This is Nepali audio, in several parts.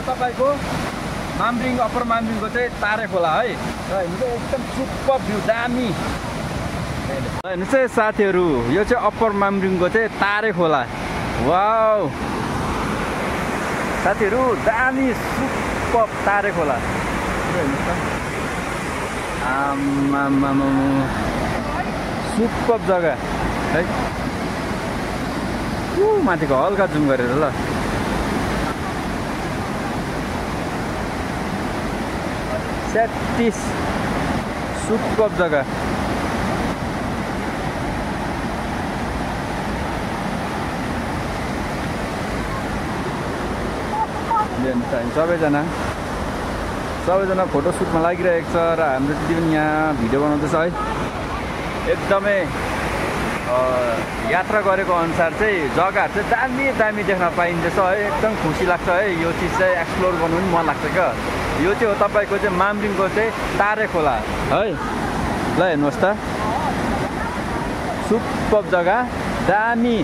तपाईको मामरिङ अप्पर मामरिङको चाहिँ तारे खोला है र हेर्नु एकदम सुपर भ्यू दामी हेर्नु चाहिँ साथीहरू यो चाहिँ अप्पर मामरिङको चाहिँ तारे खोला वाउ साथीहरू दामी सुपर तारे खोला हेर्नुस् त आमामामा सुपर जग्गा है माथिको हल्का जुम गरेर ल सुपर जग्गा सबैजना फोटो सुटमा लागिरहेको छ र हाम्रो दिदी पनि यहाँ भिडियो बनाउँदैछ है एकदमै यात्रा गरेको अनुसार चाहिँ जग्गाहरू चाहिँ दामी दामी देख्न पाइँदैछ है एकदम खुसी लाग्छ है यो चिज चाहिँ एक्सप्लोर गर्नु पनि मन लाग्छ क्या यो चाहिँ हो तपाईँको चाहिँ मामरिङको चाहिँ तारे खोला है ल हेर्नुहोस् त सुपर जग्गा दामी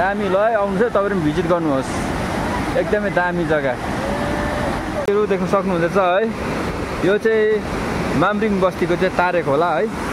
दामी ल है आउनुहोस् है तपाईँ पनि भिजिट गर्नुहोस् एकदमै दामी जग्गा देख्न सक्नुहुँदैछ है यो चाहिँ मामरिङ बस्तीको चाहिँ तारे खोला है